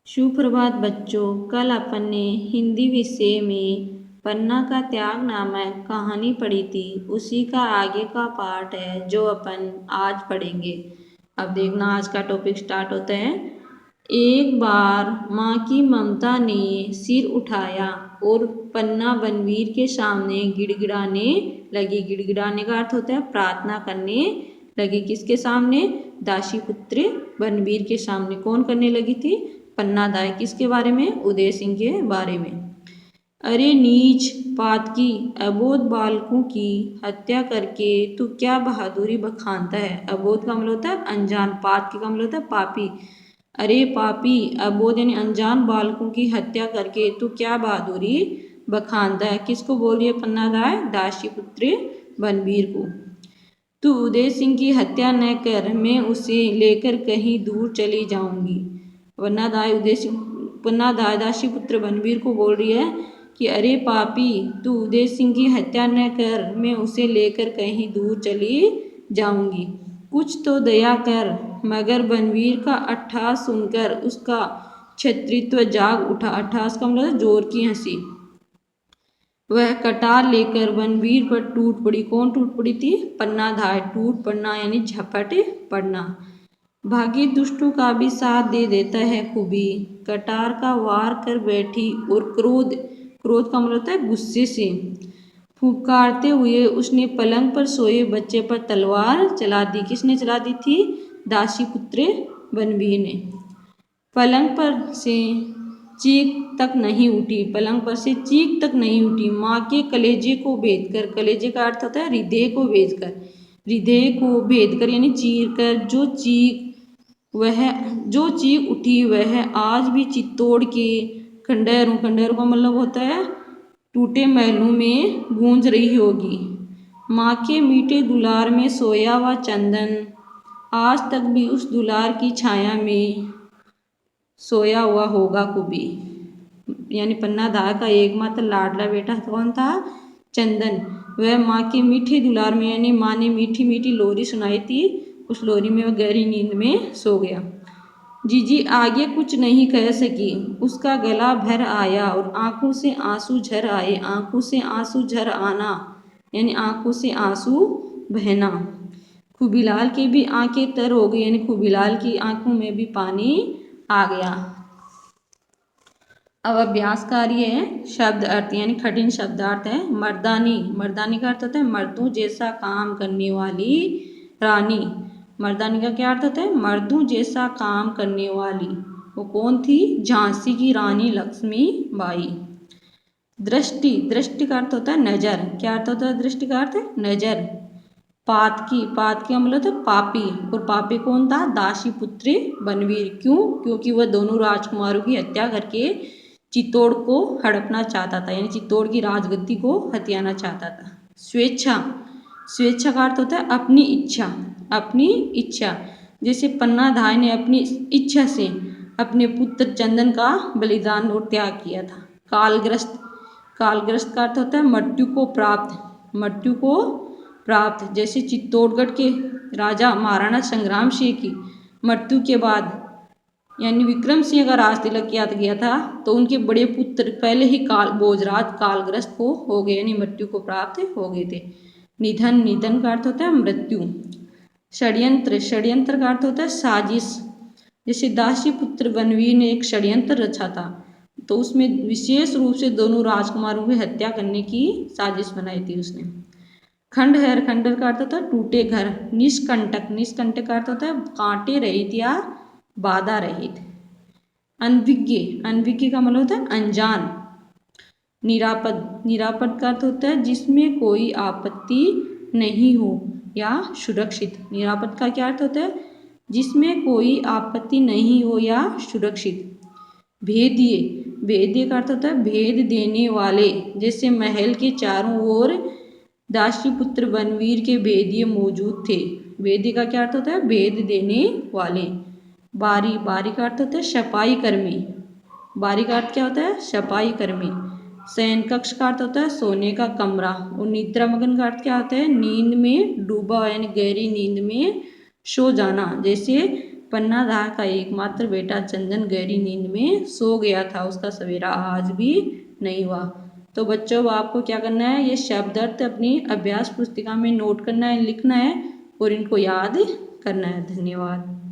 सुप्रभात बच्चों। कल अपन ने हिंदी विषय में पन्ना का त्याग नामक कहानी पढ़ी थी। उसी का आगे का पार्ट है जो अपन आज पढ़ेंगे। अब देखना, आज का टॉपिक स्टार्ट होता है। एक बार माँ की ममता ने सिर उठाया और पन्ना बनवीर के सामने गिड़गिड़ाने लगी। गिड़गिड़ाने का अर्थ होता है प्रार्थना करने लगी। किसके सामने? दासी पुत्र बनवीर के सामने। कौन करने लगी थी? पन्ना दाई। किसके बारे में? उदय सिंह के बारे में। अरे नीच पातकी, अबोध बालकों की हत्या करके तू क्या बहादुरी बखानता है। अबोध का मतलब होता है अनजान, पातकी का मतलब होता है पापी। अरे पापी, अबोध यानी अनजान बालकों की हत्या करके तू क्या बहादुरी बखानता है। किसको बोल रही है पन्ना दाई? दासी पुत्र बनवीर को। तू उदय सिंह की हत्या न कर, मैं उसे लेकर कहीं दूर चली जाऊंगी। पन्ना दाई दासी पुत्र बनवीर को बोल रही है कि अरे पापी, तू उदय सिंह की हत्या न कर, मैं उसे लेकर कहीं दूर चली जाऊंगी। कुछ तो दया कर। मगर बनवीर का अट्टहास सुनकर उसका क्षत्रित्व जाग उठा। अट्टहास का मतलब जोर की हंसी। वह कटार लेकर बनवीर पर टूट पड़ी। कौन टूट पड़ी थी? पन्ना दाई। टूट पड़ना यानी झपट पड़ना। भागी दुष्टों का भी साथ दे देता है खूबी। कटार का वार कर बैठी और क्रोध का मतलब होता है गुस्से से फुकारते हुए उसने पलंग पर सोए बच्चे पर तलवार चला दी। किसने चला दी थी? दासी पुत्र बनवीर ने। पलंग पर से चीख तक नहीं उठी। पलंग पर से चीख तक नहीं उठी। माँ के कलेजे को भेद कर, कलेजे का अर्थ होता है हृदय को भेद कर, हृदय को भेद कर यानी चीर कर जो चीख उठी वह आज भी चित्तौड़ के खंडहरों का मतलब होता है टूटे महलों में गूंज रही होगी। माँ के मीठे दुलार में सोया हुआ चंदन आज तक भी उस दुलार की छाया में सोया हुआ होगा कभी। यानी पन्ना दाई का एकमात्र लाडला बेटा कौन था? चंदन। वह माँ के मीठे दुलार में यानी माँ ने मीठी मीठी लोरी सुनाई थी, उस लोरी में वह गहरी नींद में सो गया। जीजी आगे कुछ नहीं कह सकी। उसका गला भर आया और आंखों से आंसू झर आए। आंखों से आंसू झर आना यानी आंखों से आंसू बहना। खूबीलाल की भी आंखें तर हो गई यानी खूबीलाल की आंखों में भी पानी आ गया। अब अभ्यास कार्य है। शब्द अर्थ यानी कठिन शब्दार्थ है। मर्दानी, मर्दानी का अर्थ होता है मर्दों जैसा काम करने वाली रानी। मर्दानी का क्या अर्थ होता है? मर्दों जैसा काम करने वाली। वो कौन थी? झांसी की रानी लक्ष्मीबाई। दृष्टि, दृष्टि का अर्थ होता है नजर। क्या अर्थ होता है दृष्टि का अर्थ? नजर। पातकी, पातकी का मतलब था पापी। और पापी कौन था? दासी पुत्र बनवीर। क्यों? क्योंकि वह दोनों राजकुमारों की हत्या करके चित्तौड़ को हड़पना चाहता था यानी चित्तौड़ की राजगद्दी को हथियाना चाहता था। स्वेच्छा, स्वेच्छा का अर्थ होता है अपनी इच्छा। अपनी इच्छा, जैसे पन्ना दाई ने अपनी इच्छा से अपने पुत्र चंदन का बलिदान और त्याग किया था। कालग्रस्त, कालग्रस्त का अर्थ होता है मृत्यु को प्राप्त। मृत्यु को प्राप्त, जैसे चित्तौड़गढ़ के राजा महाराणा संग्राम सिंह की मृत्यु के बाद यानी विक्रम सिंह का राज तिलक किया गया था तो उनके बड़े पुत्र पहले ही भोजराज कालग्रस्त हो गए यानी मृत्यु को प्राप्त हो गए थे। निधन, निधन का अर्थ होता है मृत्यु। षड्यंत्र, षड्यंत्र का अर्थ होता है साजिश। जैसे दासी पुत्र बनवीर ने एक षड्यंत्र रचा था तो उसमें विशेष रूप से दोनों राजकुमारों की हत्या करने की साजिश बनाई थी उसने। खंडहर, खंडहर का अर्थ होता है टूटे घर। निष्कंटक, निष्कंटक का अर्थ होता है कांटे रहित या बाधा रहित। अनभिज्ञ, अनभिज्ञ का मतलब होता है अनजान। निरापद, निरापद का अर्थ होता है जिसमें कोई आपत्ति नहीं हो या सुरक्षित। निरापद का क्या अर्थ होता है? जिसमें कोई आपत्ति नहीं हो या सुरक्षित। भेदिए, भेदिए का अर्थ होता है भेद देने वाले। जैसे महल के चारों ओर दासी पुत्र बनवीर के भेदिए मौजूद थे। भेदिए का क्या अर्थ होता है? भेद देने वाले। बारी, बारी का अर्थ होता है सफाई कर्मी। बारी का अर्थ क्या होता है? सफाई कर्मी। शयन कक्ष का अर्थ होता है सोने का कमरा। और निद्रा मगन का अर्थ क्या होता है? नींद में डूबा यानी गहरी नींद में सो जाना। जैसे पन्नाधार का एकमात्र बेटा चंदन गहरी नींद में सो गया था, उसका सवेरा आज भी नहीं हुआ। तो बच्चों अब आपको क्या करना है, ये शब्द अर्थ अपनी अभ्यास पुस्तिका में नोट करना है, लिखना है और इनको याद करना है। धन्यवाद।